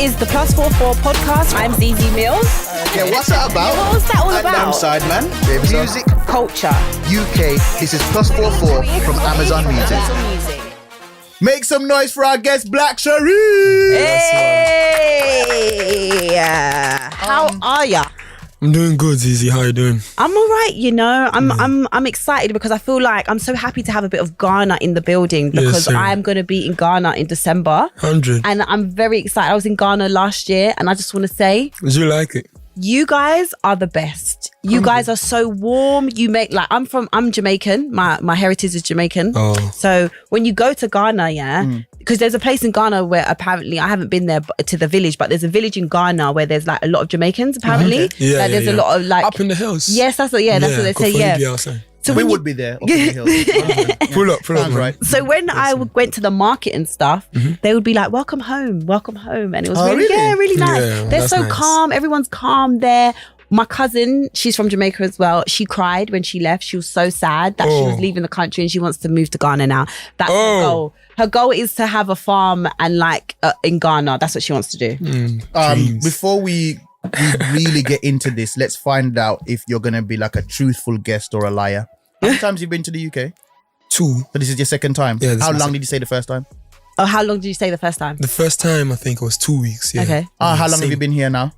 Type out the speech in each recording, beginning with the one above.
is the +44 podcast. I'm Zeze Millz. Yeah, what's that about? Yeah, what's that all and about? I'm Sideman. Music Culture. UK. This is +44 from Amazon Music. Make some noise for our guest, Black Sherif. Hey! How are ya? I'm doing good, Zeze. How you doing? I'm all right, you know. I'm excited because I feel like I'm so happy to have a bit of Ghana in the building because I'm going to be in Ghana in December. 100. And I'm very excited. I was in Ghana last year and I just want to say... Did you like it? You guys are the best. You guys are so warm. You make like I'm Jamaican. My heritage is Jamaican. Oh. So when you go to Ghana, because there's a place in Ghana where apparently I haven't been there to the village, but there's a village in Ghana where there's like a lot of Jamaicans apparently. Okay. Yeah, like, there's a lot of like up in the hills. Yes, that's what they say. Yeah. So we would be there. Up in the hills. Pull up, right. So when I went to the market and stuff, they would be like, welcome home. And it was really nice. Yeah, They're so nice. calm. Everyone's calm there. My cousin, she's from Jamaica as well. She cried when she left. She was so sad that she was leaving the country and she wants to move to Ghana now. That's her goal. Her goal is to have a farm and like in Ghana. That's what she wants to do. Before we really get into this, let's find out if you're going to be like a truthful guest or a liar. How many times have you been to the UK? 2. So this is your second time? Yeah. How long did you say the first time? Oh, how long did you stay the first time? The first time, I think it was 2 weeks. Yeah. Okay. How long have you been here now?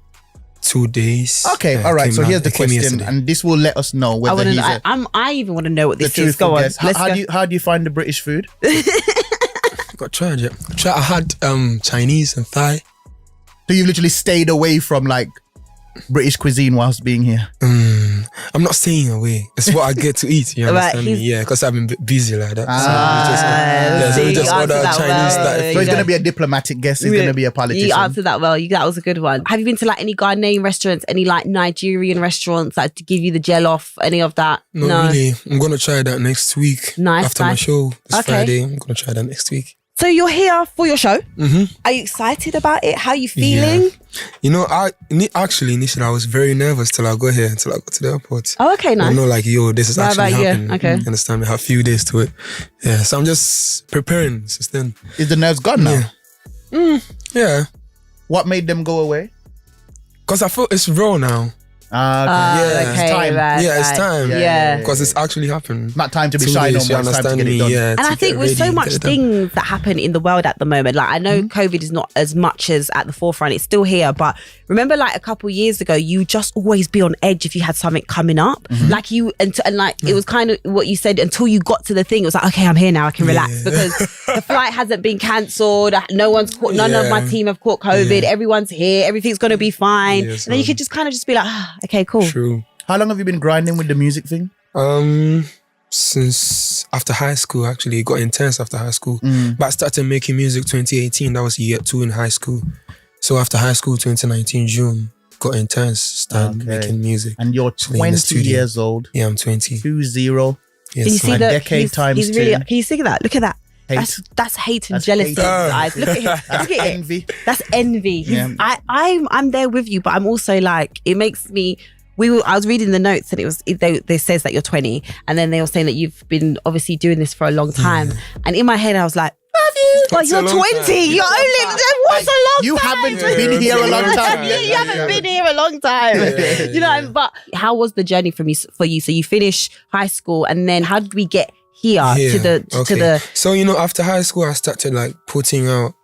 2 days. Okay, all right. So here's the question, and this will let us know whether he's I even want to know what this the is. Go on. guest. How do you find the British food? Got tried it. I had Chinese and Thai. So you've literally stayed away from like British cuisine whilst being here? I'm not staying away. It's what I get to eat. You understand me? Yeah, because I've been busy like that. So we just order Chinese stuff. So he's going to be a diplomatic guest. He's going to be a politician. You answered that well. That was a good one. Have you been to like any Ghanaian restaurants, any like Nigerian restaurants that give you the gel off, any of that? No, really. I'm going to try that next week. After my show this Friday. I'm going to try that next week. So you're here for your show. Are you excited about it? How are you feeling? Yeah. You know, initially I was very nervous till I got here, until I got to the airport. Oh, okay, nice. I know like, this is actually happening. Okay. You understand me? I have a few days to it. Yeah, so I'm just preparing since then. Is the nerves gone now? Yeah. What made them go away? Because I feel it's raw now. It's time. It's time. Yeah. Because it's actually happened. Not time to be shy no more. It's time to get it done. Yeah, and I think with so much things that happen in the world at the moment, like I know COVID is not as much as at the forefront, it's still here, but remember like a couple years ago, you just always be on edge if you had something coming up. Like you, and like it was kind of what you said until you got to the thing, it was like, okay, I'm here now, I can relax because the flight hasn't been cancelled, none of my team have caught COVID, everyone's here, everything's going to be fine. And then you could just kind of just be like, okay, cool. True. How long have you been grinding with the music thing? Since after high school, actually. It got intense after high school. But I started making music 2018. That was year 2 in high school. So after high school, 2019 June, got intense. Started making music. And you're 20 years old. Yeah, I'm 20. 20. Yes, can you see a that? decade times he's 2. really, can you see that? Look at that. Hate. That's hate and jealousy in his eyes. Look at him. Look at envy. That's envy. I'm there with you, but I'm also like, it makes me. I was reading the notes and they says that you're 20, and then they were saying that you've been obviously doing this for a long time. And in my head, I was like, have you? But you're 20. You're only. What's a long time? You haven't been here a long time. You haven't been here a long time. You know. But how was the journey for you? So you finished high school, and then how did we get here to the? So after high school, I started like putting out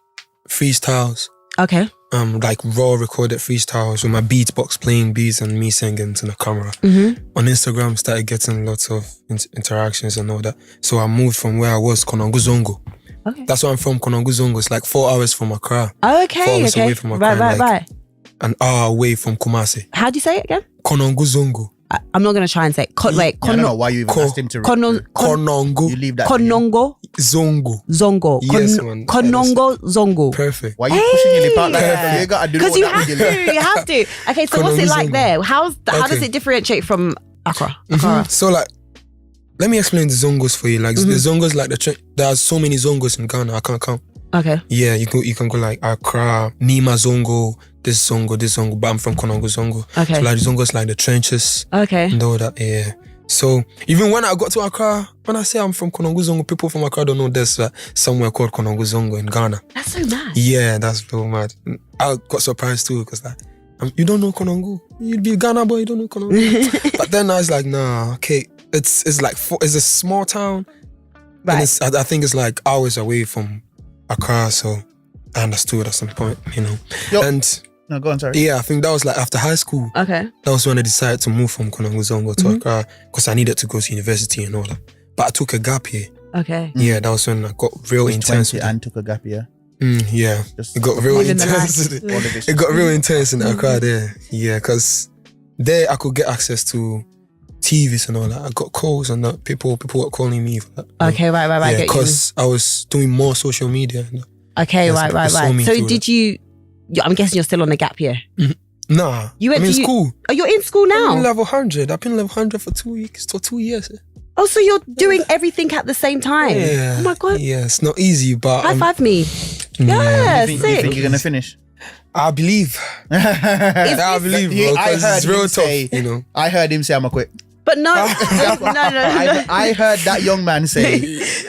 freestyles. Okay. Like raw recorded freestyles with my beatbox playing beats and me singing to the camera. On Instagram, started getting lots of interactions and all that. So I moved from where I was, Konongo Zongo. Okay. That's where I'm from, Konongo Zongo. It's like 4 hours from Accra. Oh, okay. 4 hours away from Accra. Right. An hour away from Kumasi. How do you say it again? Konongo Zongo. I'm not going to try and say it. I don't know why you even asked him to Konongo. You leave that. Konongo Zongo. Yes, man. Konongo Zongo. Perfect. Why are you pushing your lip out like that? You gotta do because you have to. Okay, so what's it like there? How does it differentiate from Accra? So like, let me explain the Zongos for you. Like the Zongos, like there are so many Zongos in Ghana. I can't count. Okay. Yeah, you can go like Accra, Nima Zongo, this Zongo, but I'm from Konongo Zongo. Okay. So like the Zongos like the trenches. Okay. And all that, yeah. So even when I got to Accra, when I say I'm from Konongo-Zongo, people from Accra don't know there's somewhere called Konongo-Zongo in Ghana. That's so mad. Yeah, that's so mad. I got surprised too because like, you don't know Konongo. You'd be Ghana boy, you don't know Konongo. But then I was like, nah, okay. It's like it's a small town. Right. And I think it's like hours away from Accra, so I understood at some point, you know. And no, go on, sorry. yeah, I think that was like after high school. Okay. That was when I decided to move from Konongo-Zongo to Accra because I needed to go to university and all that. But I took a gap here. Okay. Yeah, that was when I got real intense. 20 and took a gap year. Yeah, Just it got real living the intense. life. It got real intense in Accra there. Yeah, because there I could get access to TVs and all that. I got calls and that. People were calling me for that. Okay, right. Yeah, because I was doing more social media. Okay, Yes, right. So did you? I'm guessing you're still on a gap year. Nah, You went I'm in to school. Oh, you're in school I'm now. in level 100. I've been level 100 for 2 weeks, for 2 years. Oh, so you're doing everything at the same time. Yeah. Oh my god. Yeah, it's not easy, but High five me. Yeah, You think sick. you're gonna finish? I believe. I believe, bro, I because heard it's real him tough, say, you know. I heard him say, I'm a quit. But no, no. I heard that young man say,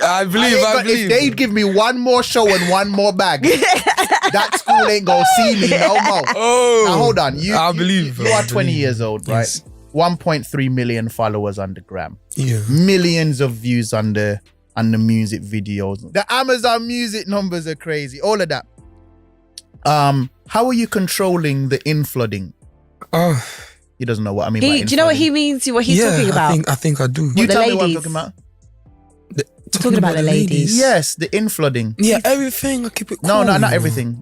I believe. if they'd give me one more show and one more bag, that school ain't gonna see me no more. Oh, Now hold on, I believe. You are 20 years old, right? Yes. 1.3 million followers on the gram, Yeah. millions of views on the music videos. The Amazon music numbers are crazy. All of that. How are you controlling the inflooding? He doesn't know what I mean. By Do you know what he means? What he's talking about? I think I do. You the tell me what I'm ladies. talking about. Talking about the ladies. Yes, the inflooding. Yeah, everything. I keep it cool. No, not you know. everything.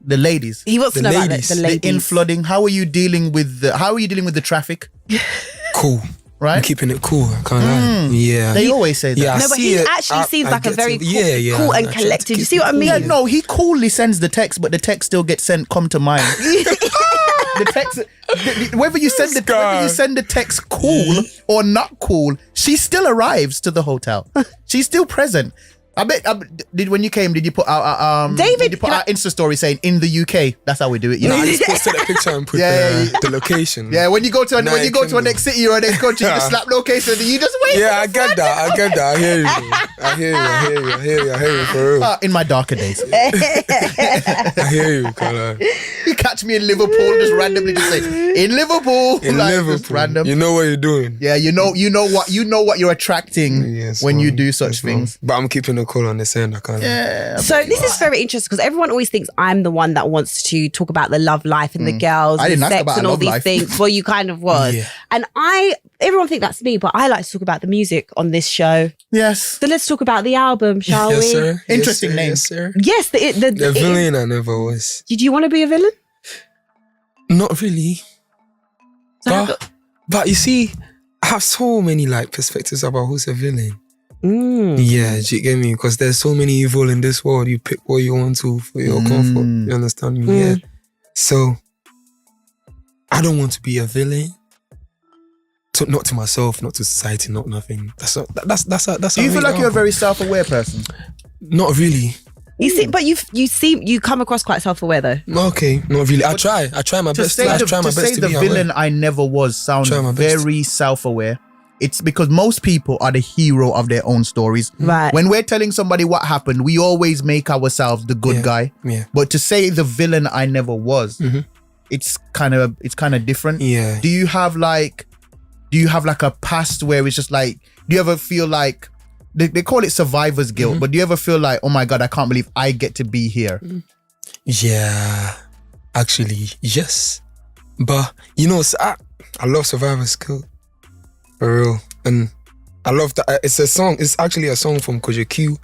The ladies. He wants to The know about ladies. the The ladies. inflooding. How are you dealing with the traffic? Cool. Right? I'm keeping it cool. I can't lie. Yeah. They always say that. Yeah, I No, but see he it. actually seems like a get very to- cool I and try to collected. keep You see it what I cool. mean? Yeah, no, he coolly sends the text, but the text still gets sent. Come to mind. The text, whether you send the text cool or not cool, she still arrives to the hotel. She's still present. I bet. When you came, did you put out David, Did you put out Insta story saying in the UK? That's how we do it. You know. I just posted a picture and put Yeah, the location. Yeah, when you go to a Kingdom. next city or a next country, you just slap location and you just wait. Yeah, I get that. I hear you. I hear you for real. In my darker days, I hear you. you catch me in Liverpool, just randomly just say in Liverpool. In like, Liverpool, just random. you know what you're doing. Yeah, you know what you're attracting Yes, when you man. do such Yes, man. things. But I'm keeping the call on this end. I can't. Yeah. So this is very interesting because everyone always thinks I'm the one that wants to talk about the love life and the girls I and didn't ask sex about and a all love these life. things. Well, you kind of was. Yeah. And everyone think that's me, but I like to talk about the music on this show. Yes. So let's talk about the album, shall we? Yes, sir. Interesting name. Yes, sir. Yes, The villain I never was. Did you want to be a villain? Not really. So how But you see, I have so many like perspectives about who's a villain. Yeah, do you get me? Because there's so many evil in this world. You pick what you want to for your comfort. You understand me? Yeah. So I don't want to be a villain. Not to myself, not to society, not nothing. That's Do you feel like you're a very self-aware person? Not really. You see, but you come across quite self-aware though. Okay, not really. I try my To best. say I the, try my to best say to the be villain aware. I never was sounds Try my best. very self-aware. It's because most people are the hero of their own stories. Right. When we're telling somebody what happened, we always make ourselves the good guy. Yeah. But to say the villain I never was, it's kind of different. Yeah. Do you have like a past where it's just like, do you ever feel like they call it survivor's guilt, but do you ever feel like, oh my God, I can't believe I get to be here? Yeah, actually, yes. But you know, I love survivor's guilt. For real. And I love that. It's a song. It's actually a song from Koja Q.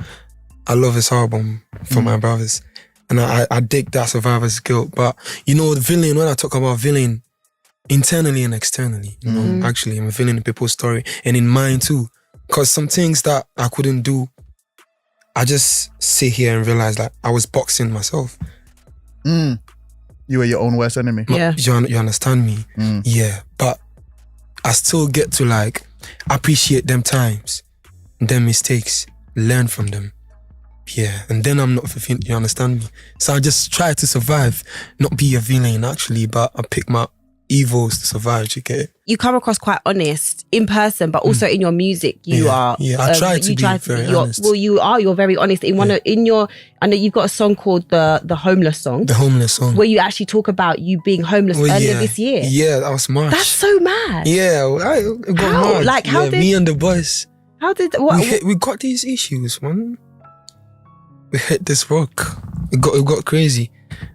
I love his album for my brothers. And I dig that survivor's guilt. But, you know, the villain, when I talk about villain, internally and externally, you know, actually, I'm a villain in people's story and in mine too. Because some things that I couldn't do, I just sit here and realize that I was boxing myself. You were your own worst enemy. Yeah. You understand me? Yeah. But I still get to like appreciate them times, them mistakes, learn from them. Yeah. And then I'm not, you understand me? So I just try to survive, not be a villain actually, but I pick my evils to survive. You get it? You come across quite honest in person, but also in your music, you are. Yeah, I try to be very honest. Well, you're very honest. I know you've got a song called the Homeless Song. The Homeless Song. Where you actually talk about you being homeless earlier this year. Yeah, that was March. That's so mad. Yeah, I got mad. Like, how did... Me and the boys. How did... We got these issues, man. We hit this rock. It got crazy.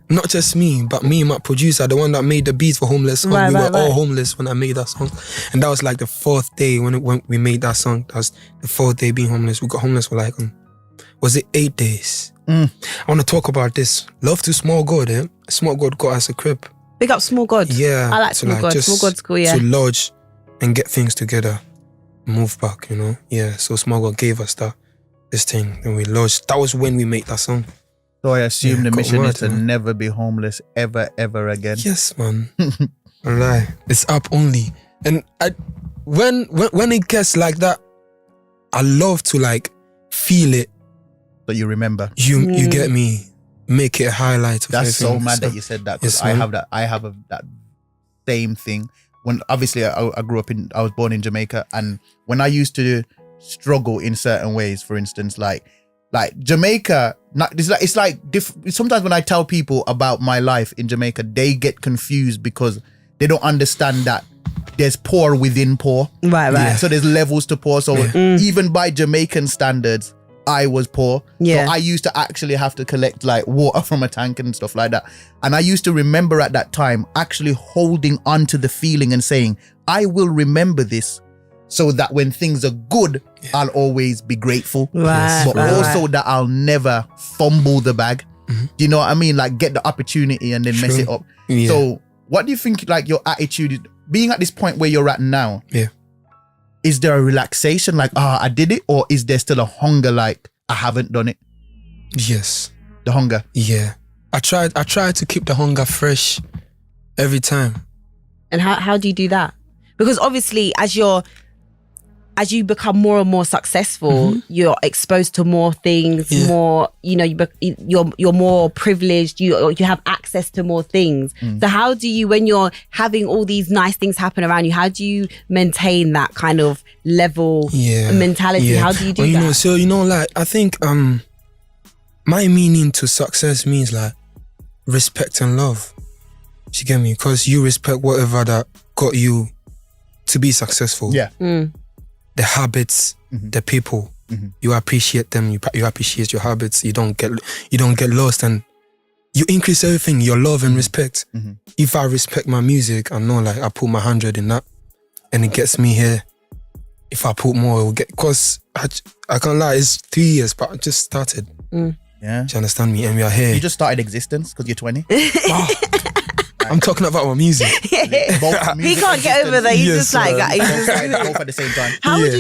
Not just me, but me and my producer, the one that made the beats for Homeless Song. We were all homeless when I made that song. And that was like the 4th day when we made that song. That was the 4th day being homeless. We got homeless for like, was it 8 days? I want to talk about this. Love to Small God, eh? Small God got us a crib. Big up Small God. Yeah. I like Small God. Small God's cool, yeah. To lodge and get things together. Move back, you know? Yeah, so Small God gave us this thing and we lodged. That was when we made that song. So I assume the mission is to never be homeless ever again. Yes, man. Alright. It's up only. And when it gets like that, I love to like feel it. But you remember. You get me. Make it a highlight. That's so mad that you said that, because I have that same thing. When obviously I was born in Jamaica, and when I used to struggle in certain ways, for instance, like Jamaica, it's like sometimes when I tell people about my life in Jamaica, they get confused because they don't understand that there's poor within poor. Right. Yeah. So there's levels to poor. So even by Jamaican standards, I was poor. Yeah. So I used to actually have to collect like water from a tank and stuff like that. And I used to remember at that time actually holding on to the feeling and saying, I will remember this, so that when things are good, I'll always be grateful. But also that I'll never fumble the bag. Do you know what I mean? Like get the opportunity and then mess it up. Yeah. So what do you think like your attitude is, being at this point where you're at now? Yeah. Is there a relaxation like, I did it? Or is there still a hunger like, I haven't done it? Yes. The hunger? Yeah. I try to keep the hunger fresh every time. And how do you do that? Because obviously as you become more and more successful, you're exposed to more things, more, you're more privileged, you have access to more things. So how do you, when you're having all these nice things happen around you, how do you maintain that kind of level mentality? Yeah. How do you do that? Like, I think my meaning to success means like respect and love. Do you get me? Because you respect whatever that got you to be successful. Yeah. The habits, the people, you appreciate them. You appreciate your habits. You don't get lost, and you increase everything. Your love and respect. If I respect my music, I know like I put my 100 in that, and it gets me here. If I put more, it will get. Because I can't lie, it's 3 years, but I just started. Yeah. Do you understand me? And we are here. You just started existence because you're 20. Wow. I'm talking about my music. He can't get over that. He's just like both at the same time. How would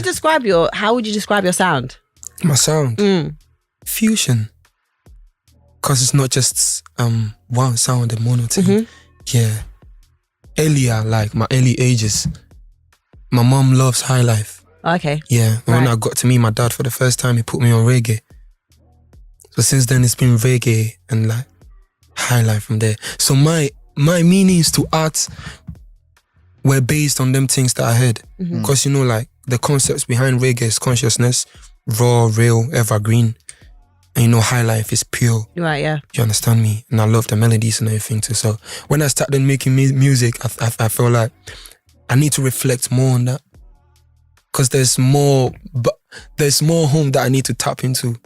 you describe your sound? My sound, fusion. Cause it's not just one sound and mono thing. Yeah. Earlier, like my early ages, my mom loves high life. Okay. Yeah. And when I got to meet my dad for the first time, he put me on reggae. So since then, it's been reggae and like high life from there. So my meanings to art were based on them things that I heard. Because like the concepts behind reggae is consciousness, raw, real, evergreen. And high life is pure. Right, yeah. You understand me? And I love the melodies and everything too. So when I started making music, I felt like I need to reflect more on that. Because there's more home that I need to tap into.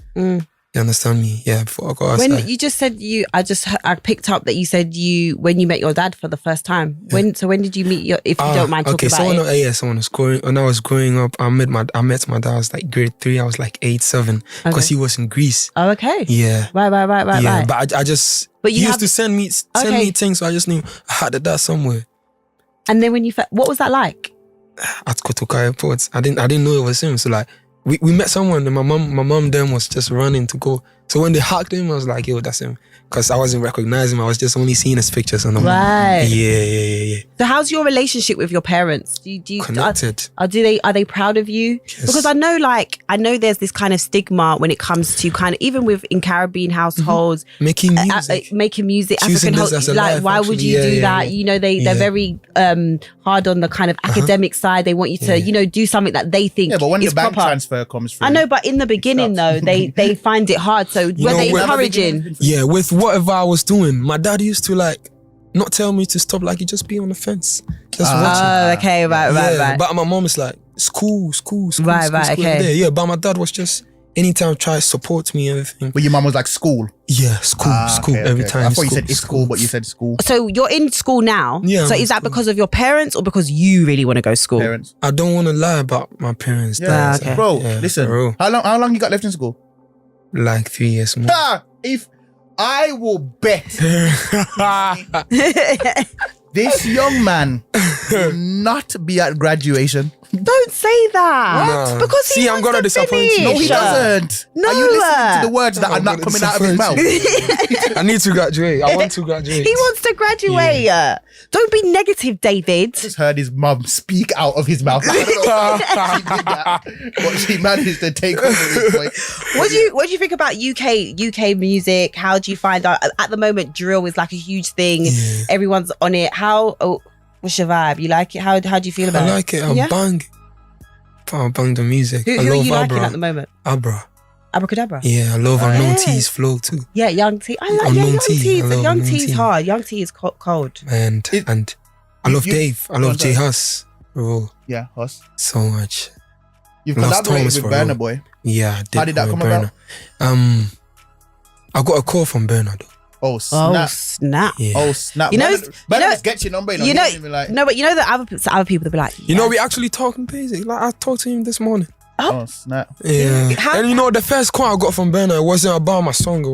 You understand me? Yeah, before I go outside. When you just said I picked up that you said when you met your dad for the first time. When did you meet if you don't mind talking about it? When I was growing up, I met my dad. I was like grade 3. I was like 8, 7 because he was in Greece. Oh, okay. Yeah. Right. Yeah, but I just he used to send me things, so I just knew I had that somewhere. And then when what was that like? At Kotoka Airport, I didn't know it was him. So like we met someone, and my mom then was just running to go So when they hacked him, I was like, yo, that's him. Because I wasn't recognizing him. I was just only seeing his pictures on the Right. Yeah. So how's your relationship with your parents? Do you Connected. are they proud of you? Yes. Because I know there's this kind of stigma when it comes to kind of, even in Caribbean households, Making music. African Choosing this as a like life, why would actually. you do Yeah, that? yeah. You know, they're very hard on the kind of academic side. They want you to do something that they think Yeah, but when is the bank proper. transfer comes through. I know, but in the beginning though, they find it hard. So were they encouraging? Yeah, with whatever I was doing, my dad used to like not tell me to stop, like you just be on the fence. Just watching. Oh, okay, right. But my mom is like, school. Right, school okay. there. Yeah, but my dad was just anytime try to support me, everything. But your mum was like school. Yeah, school, Okay, every okay. time. I thought you said it's school, but you said school. So you're in school now. Yeah, So I'm is in that school. because of your parents or because you really want to go to school? Parents. I don't want to lie about my parents. Yeah, okay. Bro, Yeah, listen. for real. How long you got left in school? Like 3 years more. If I will bet this young man will not be at graduation. Don't say that. Nah. Because he See, I'm wants gonna to disappoint you. finish. No, he doesn't. No. Are you listening to the words that are I'm not gonna coming out of his mouth? disappoint you. I need to graduate. I want to graduate. He wants to graduate. Don't be negative, David. Just heard his mum speak out of his mouth. I don't know how she did that, but she managed to take over this point. What do you think about UK music? How do you find out? At the moment, drill is like a huge thing. Yeah. Everyone's on it. What's your vibe? You like it? How do you feel about it? I like it. I Yeah? bang. I bang the music. Who I are love you liking Abra. at the moment? Abra. Abracadabra. Yeah, I love Unknown yeah. T's flow too. Yeah, Young T. I like Unknown Young T. T. I love Young Unknown T T. is hard. Young T is cold. And I love Dave. I love Go on, J Hus. Bro, Yeah, us. so much. You've Lost collaborated Thomas with for Burna real. Boy. Yeah, I did. How did that with come about? Burna. I got a call from Burna though. Oh snap! Snap. Yeah. Oh snap! You know, Burna just gets your number. You know, no, but you know that other people that be like, You know, we actually talking basic. Like I talked to him this morning. Oh snap! Yeah. How- And you know, the first call I got from Burna, it wasn't about my song. It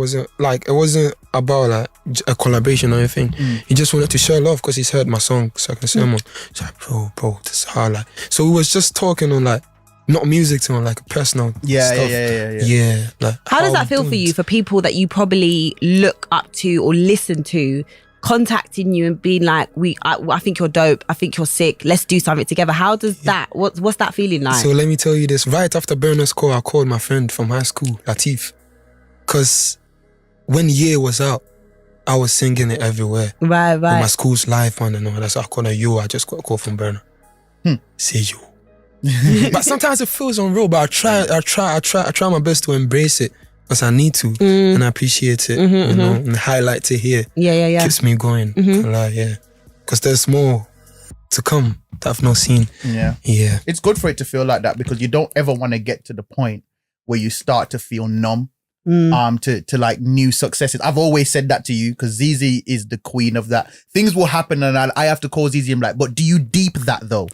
wasn't about like a collaboration or anything. He just wanted to share love because he's heard my song, Second Sermon. He's like, bro, this is hard. Like, so we was just talking on like, not music to him, like personal stuff. Yeah. Like, How does that we feel for doing you? it? For people that you probably look up to or listen to, contacting you and being like, I think you're dope. I think you're sick. Let's do something together. How does that? What's that feeling like? So let me tell you this. Right after Burna's call, I called my friend from high school, Latif. Because when Year was out, I was singing it everywhere. Right. On my school's live one and all that. So I called her, yo, I just got a call from Burna. Say yo. But sometimes it feels unreal, but I try my best to embrace it because I need to and I appreciate it, you know, and highlight it here. Yeah. Keeps me going. Yeah. Because there's more to come that I've not seen. Yeah. It's good for it to feel like that because you don't ever want to get to the point where you start to feel numb to like new successes. I've always said that to you because Zeze is the queen of that. Things will happen and I have to call Zeze and be like, but do you deep that though?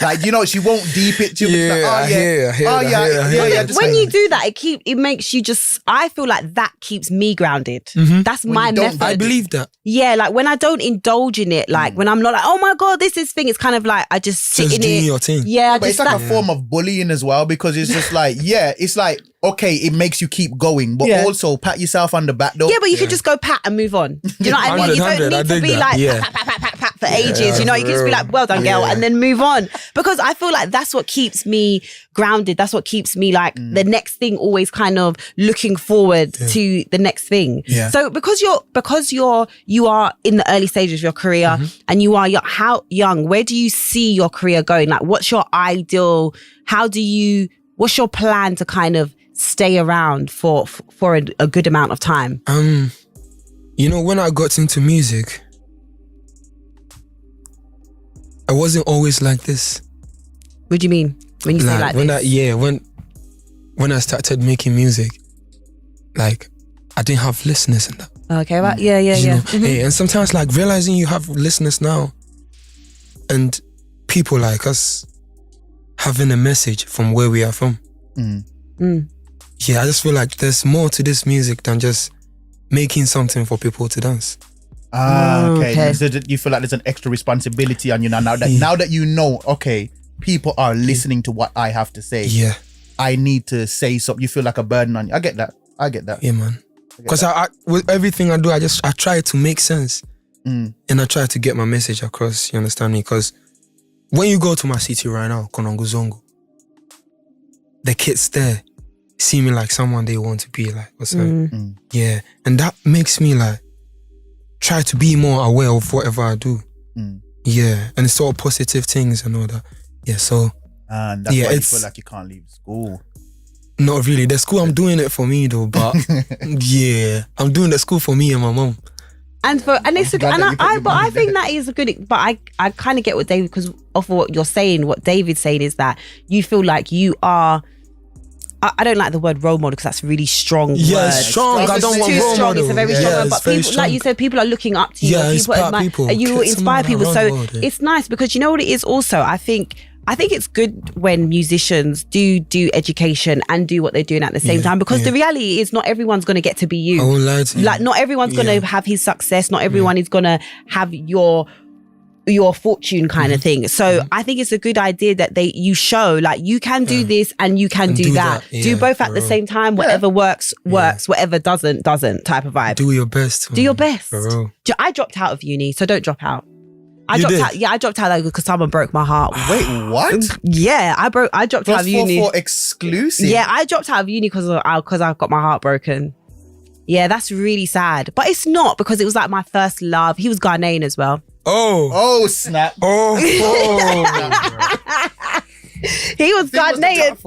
Like, you know, she won't deep it. She'll be like, I hear that. just When like- you do that, it makes you just. I feel like that keeps me grounded. That's When my you don't method. I believe that. Yeah, like when I don't indulge in it, like when I'm not like, oh my god, this is thing. It's kind of like I just sit Just in doing it. your thing. Yeah, But it's like a form of bullying as well because it's just like, it's like, okay, it makes you keep going, but also pat yourself on the back though. Yeah, but you can just go pat and move on. Do you know what I mean? You don't 100, I need to dig be that. like Yeah. pat for ages. You know, you can just be like, well done, girl, and then move on. Because I feel like that's what keeps me grounded. That's what keeps me like the next thing, always kind of looking forward to the next thing. Yeah. So because you are in the early stages of your career and you are how young, where do you see your career going? Like, what's your ideal? What's your plan to kind of stay around for a good amount of time? You know, when I got into music, I wasn't always like this. What do you mean when you say like when this? when I started making music, like I didn't have listeners in that. Okay, right. Yeah. You know? Yeah, and sometimes like realizing you have listeners now and people like us having a message from where we are from. Yeah, I just feel like there's more to this music than just making something for people to dance. Okay. So you feel like there's an extra responsibility on you now that you know, okay, people are listening to what I have to say. Yeah. I need to say something. You feel like a burden on you. I get that. Yeah, man. Because I with everything I do, I try to make sense. And I try to get my message across, you understand me? Because when you go to my city right now, Kononguzongo, the kids there see me like someone they want to be like. Yeah. And that makes me like try to be more aware of whatever I do. Yeah. And it's all positive things and all that. Yeah, so and that's why you feel like you can't leave school. Not really. The school, I'm doing it for me though, but yeah, I'm doing the school for me and my mom. I think that is a good. But I kind of get what David, because of what you're saying. What David's saying is that you feel like you are. I don't like the word role model because that's a really strong word. It's strong. I don't want role model. It's a very strong word. But people, like you said, people are looking up to you. People you inspire people. So it's nice because you know what it is. Also, I think it's good when musicians do education and do what they're doing at the same time, because the reality is not everyone's going to get to be you. I won't lie to you. Like not everyone's going to have his success. Not everyone is going to have your fortune kind of thing. So I think it's a good idea that you show like you can do this and you can do that. Do both at the same time. Whatever works. Whatever doesn't type of vibe. Do your best. Do your best. For real. I dropped out of uni, so don't drop out. I dropped out because someone broke my heart. Wait, what? Yeah, I dropped out of uni. For exclusive. Yeah, I dropped out of uni because I got my heart broken. Yeah, that's really sad. But it's not, because it was like my first love. He was Ghanaian as well. Oh snap. He was Ghanaian.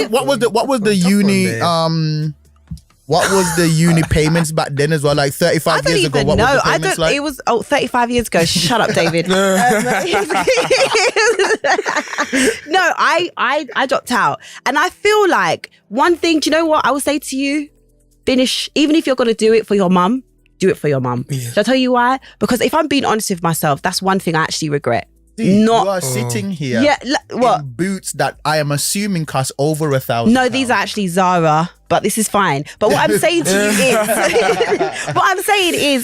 What was the uni what was the uni payments back then as well? Like 35 years ago, what was the payments like? It was 35 years ago. Shut up, David. No, I dropped out. And I feel like one thing, do you know what I will say to you? Finish, even if you're going to do it for your mum, do it for your mum. Yeah. Shall I tell you why? Because if I'm being honest with myself, that's one thing I actually regret. Dude, you are sitting here in boots that I am assuming cost over £1,000. No, these are actually Zara, but this is fine. But what I'm saying to you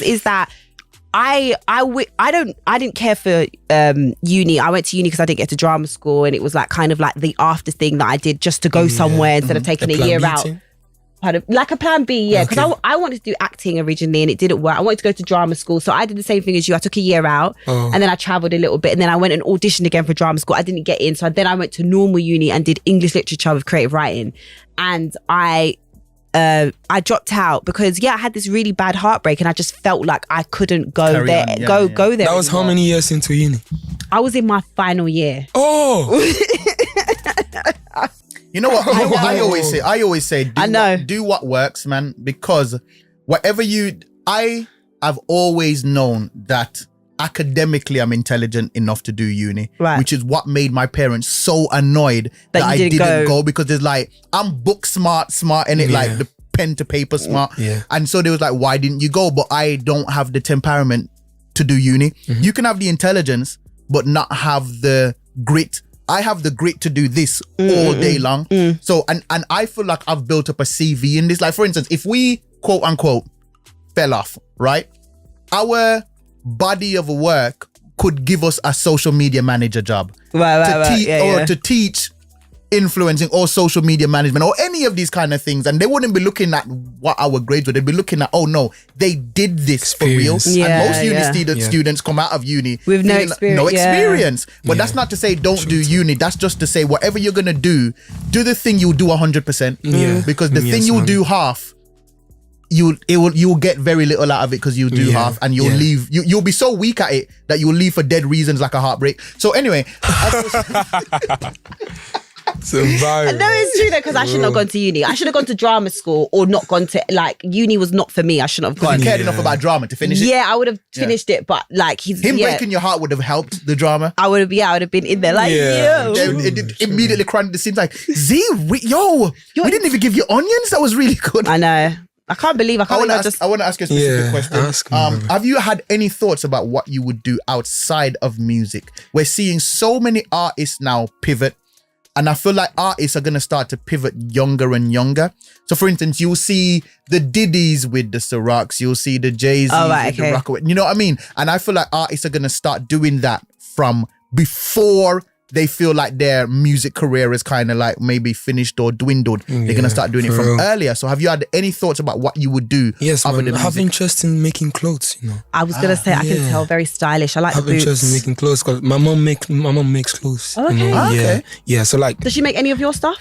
is that I didn't care for uni. I went to uni because I didn't get to drama school, and it was like kind of like the after thing that I did just to go somewhere instead of taking a year out. Like a plan B, because I wanted to do acting originally and it didn't work. I wanted to go to drama school, so I did the same thing as you. I took a year out and then I travelled a little bit, and then I went and auditioned again for drama school. I didn't get in, so then I went to normal uni and did English literature with creative writing, and I dropped out because I had this really bad heartbreak and I just felt like I couldn't go there. Go there. That was how many years into uni? I was in my final year. You know what? I always say, do what works, man. Because I have always known that academically I'm intelligent enough to do uni, which is what made my parents so annoyed that I didn't go, because there's like, I'm book smart in it, like the pen to paper smart. And so they was like, why didn't you go? But I don't have the temperament to do uni. You can have the intelligence, but not have the grit. I have the grit to do this all day long. So, and I feel like I've built up a CV in this. Like, for instance, if we quote unquote fell off, right? Our body of work could give us a social media manager job. To teach influencing or social media management or any of these kind of things. And they wouldn't be looking at what our grades were. They'd be looking at, oh no, they did this for real. And most uni students come out of uni with no experience. But that's not to say don't do uni. That's just to say whatever you're going to do the thing you'll do 100%. Because the thing you'll do half, you'll get very little out of it because you'll do half, and you'll leave. You'll be so weak at it that you'll leave for dead reasons like a heartbreak. So anyway. No, it's true though, because I shouldn't have gone to uni. I should have gone to drama school or not gone to, like, uni was not for me. I shouldn't have gone. You cared enough about drama to finish it? Yeah, I would have finished it, but like him breaking your heart would have helped the drama. I would have been in there like, yo. It immediately cranked the scenes like, Z, we didn't even give you onions? That was really good. I know. I can't believe I want to ask you a specific question. Have you had any thoughts about what you would do outside of music? We're seeing so many artists now pivot, and I feel like artists are going to start to pivot younger and younger. So for instance, you'll see the Diddy's with the Cirocs, you'll see the Jay-Z's with the Rockaway. You know what I mean? And I feel like artists are going to start doing that from before they feel like their music career is kind of like maybe finished or dwindled, they're gonna start doing it from earlier. So have you had any thoughts about what you would do? Yes, other man. than I have music? interest in making clothes, you know. I was gonna say I can tell, very stylish. I like I have the boots. interest in making clothes because my mom makes clothes. Okay. You know? Ah, Yeah. okay. Yeah. So like, Does she make any of your stuff?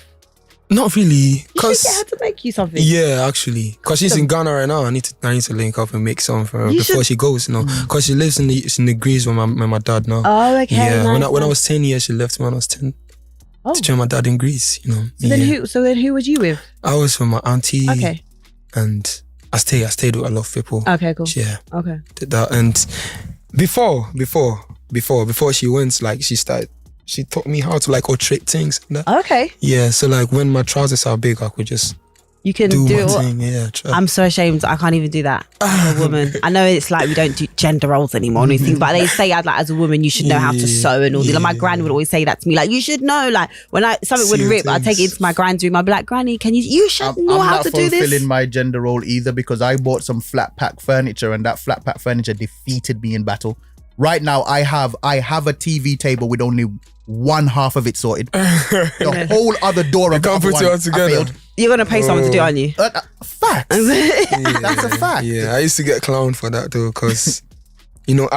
not really. You should Cause get her to make you something. yeah, actually, cause she's in Ghana right now. I need to link up and make some for her You before should- she goes. You know, cause she lives in the Greece with my dad now. Oh, okay. Yeah. nice, When I nice. was 10 years, she left me when I was 10 Oh. to join my dad in Greece. You know. So then who was you with? I was with my auntie. Okay. And I stayed with a lot of people. Okay, cool. Yeah. Okay. Did that. And before she went, like she taught me how to like alterate things and that. Okay. Yeah, so like when my trousers are big, I could just You can do do my it. thing. Yeah, try. I'm so ashamed. I can't even do that. I'm a woman. I know it's like we don't do gender roles anymore and anything, but they say as a woman you should know how to sew and all that. Like my gran would always say that to me. Like you should know. Like when something would See rip, I'd take it things. into my gran's room. I'd be like, Granny, you should I'm know how not to do fulfilling this. my gender role either because I bought some flat pack furniture and that flat pack furniture defeated me in battle. Right now, I have a TV table with only one half of it sorted. The whole other door of the can't other put it one, all together. I failed. You're gonna pay someone to do it, aren't you? Facts. That's a fact. Yeah, I used to get clowned for that though, because you know,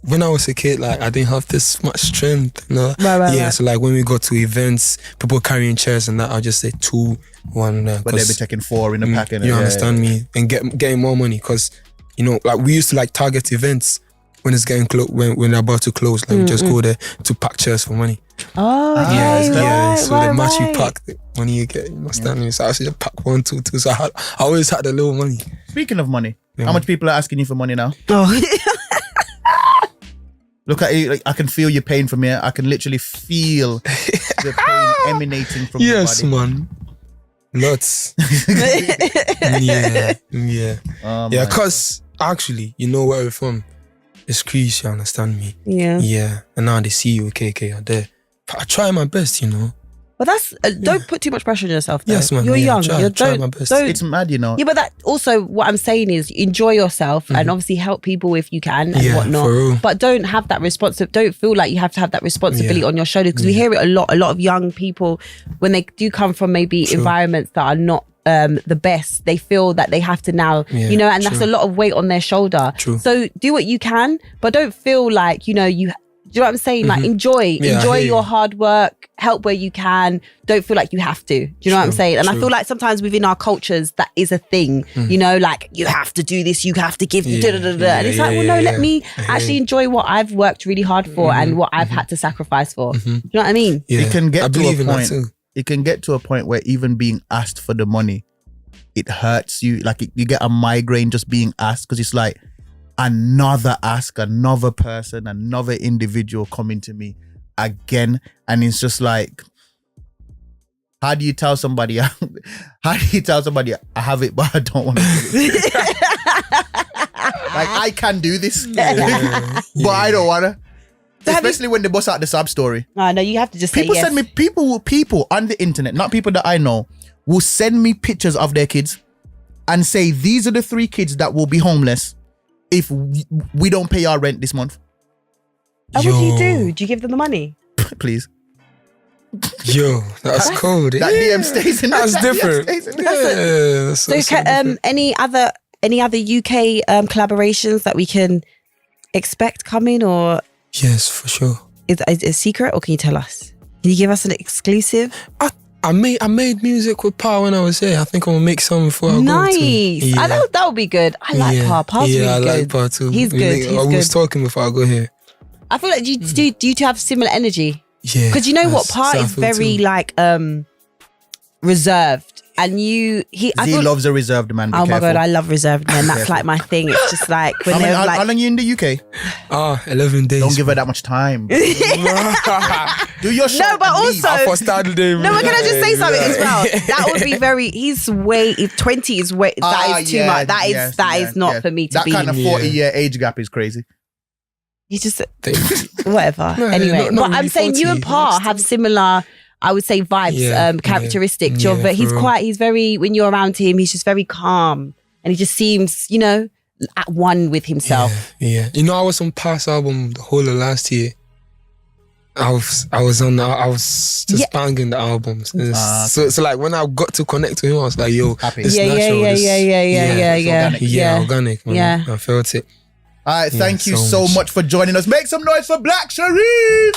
when I was a kid, like I didn't have this much strength. You know? Right. So like when we go to events, people carrying chairs and that, I'll just say 2, 1. But they'll be taking 4 in the pack. You understand me? And getting more money, because you know, like we used to like target events when it's getting close, when they're about to close, like we just go there to pack chairs for money. Oh, okay. Yeah. So the match you right. pack, the money you get, you understand me? So I should just pack 1, 2, 2. So I always had a little money. Speaking of money, how much people are asking you for money now? Oh. Look at it, like, I can feel your pain from here. I can literally feel the pain emanating from your Yes, body. man. Lots. Yeah. Oh, Yeah, my because actually, you know where we're from. It's Greece, you understand me? Yeah. Yeah. And now they see you, okay, you're there. But I try my best, you know. But that's don't put too much pressure on yourself. Though. Yes, man. You're Yeah, young. try my best. It's mad, you know. Yeah, but that also what I'm saying is enjoy yourself and obviously help people if you can and Yeah, whatnot. for real. But don't have that don't feel like you have to have that responsibility on your shoulders because we hear it a lot. A lot of young people when they do come from maybe environments that are not the best, they feel that they have to now, you know, and that's a lot of weight on their shoulder. True. So do what you can, but don't feel like, you know, do you know what I'm saying? Like enjoy hear your you. hard work, help where you can. Don't feel like you have to. Do you know what I'm saying? And I feel like sometimes within our cultures that is a thing. You know, like you have to do this, you have to give. And it's like, well, no, let me actually enjoy what I've worked really hard for and what I've had to sacrifice for. Do you know what I mean? Yeah. It can get I to believe a in that point. too. It can get to a point where even being asked for the money, it hurts you. Like you get a migraine just being asked because it's like another person, another individual coming to me again, and it's just like, how do you tell somebody? I have it, but I don't want to do it. Like I can do this, but I don't wanna. Especially when they bust out the sub story. No, you have to just People say yes. send me people on the internet, not people that I know, will send me pictures of their kids and say these are the 3 kids that will be homeless if we don't pay our rent this month. And what do you do? Do you give them the money? Please. Yo, that's cold. That DM stays in That's that DM different. stays in Yeah, that's So, different. any other UK collaborations that we can expect coming, or Yes, for sure. is it a secret, or can you tell us? Can you give us an exclusive? I made music with Pa when I was here. I think I'm gonna make some before I go. Nice. Yeah. That would be good. I like Pa. Pa's really I good. like Pa too. He's good. I was talking before I go here. I feel like do you two have similar energy? Yeah. Because you know what, Pa that's is how I feel very too. like reserved, and he loves a reserved man. Be oh my careful. god, I love reserved men. That's like my thing. It's just like when how they're long like, are you in the UK? 11 days. Don't give her that much time. Do your shot. No, but and leave. also- started him. no, but can I just say something as well? That would be very. He's way. If 20 is way. That is too much. That is not for me to that be. kind of 40-year age gap is crazy. You just whatever. No, anyway, not but I'm really saying you 40, and Pa but have similar, I would say, vibes, characteristics. Yeah, But he's for real. quite. He's very. When you're around him, he's just very calm, and he just seems, you know, at one with himself. Yeah. You know, I was on Pa's album the whole of last year. I was just banging the albums. So like when I got to connect to him, I was like, yo, Happy. it's natural. Organic, man. Yeah. I felt it. All right, thank you so much for joining us. Make some noise for Black Sherif.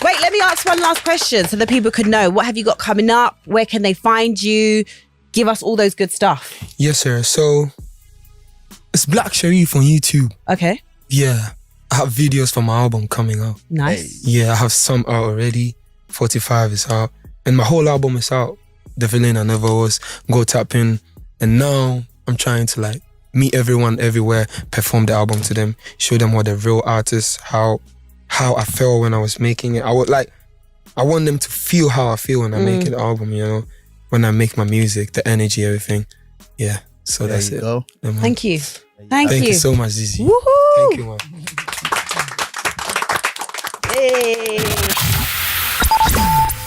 Wait, let me ask one last question so that people could know. What have you got coming up? Where can they find you? Give us all those good stuff. Yes, sir. So it's Black Sherif on YouTube. Okay. Yeah. I have videos for my album coming out. Nice. Yeah, I have some out already. 45 is out. And my whole album is out. The Villain I Never Was. Go tap in. And now I'm trying to like meet everyone everywhere, perform the album to them, show them what the real artists, how I felt when I was making it. I want them to feel how I feel when I make the album, you know, when I make my music, the energy, everything. Yeah, so that's it. Go. Yeah, Thank you. Thank you so much, Zeze. Woohoo! Thank you, man. Hey.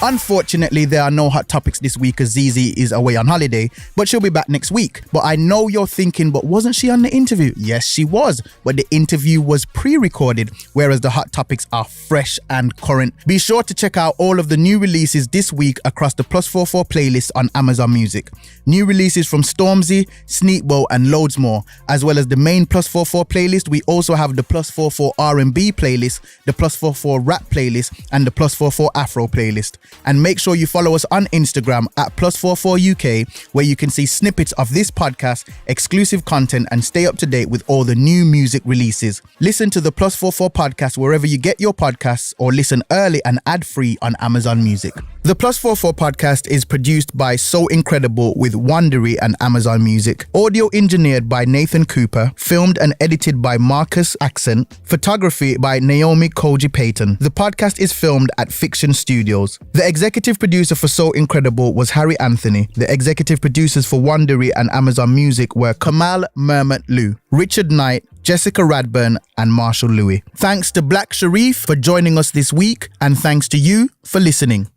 Unfortunately, there are no hot topics this week as Zeze is away on holiday, but she'll be back next week. But I know you're thinking, but wasn't she on the interview? Yes, she was, but the interview was pre-recorded, whereas the hot topics are fresh and current. Be sure to check out all of the new releases this week across the +44 playlist on Amazon Music. New releases from Stormzy, Sneakbo and loads more. As well as the main +44 playlist, we also have the +44 R&B playlist, the +44 rap playlist and the +44 Afro playlist. And make sure you follow us on Instagram at +44UK, where you can see snippets of this podcast, exclusive content, and stay up to date with all the new music releases. Listen to the +44 podcast wherever you get your podcasts, or listen early and ad-free on Amazon Music. The +44 podcast is produced by So Incredible with Wandery and Amazon Music. Audio engineered by Nathan Cooper. Filmed and edited by Marcus Accent. Photography by Naomi Koji Payton. The podcast is filmed at Fiction Studios. The executive producer for So Incredible was Harry Anthony. The executive producers for Wandery and Amazon Music were Kamal Mermot Liu, Richard Knight, Jessica Radburn and Marshall Louis. Thanks to Black Sherif for joining us this week, and thanks to you for listening.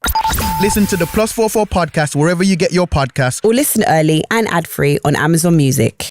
Listen to the +44 podcast wherever you get your podcasts, or listen early and ad-free on Amazon Music.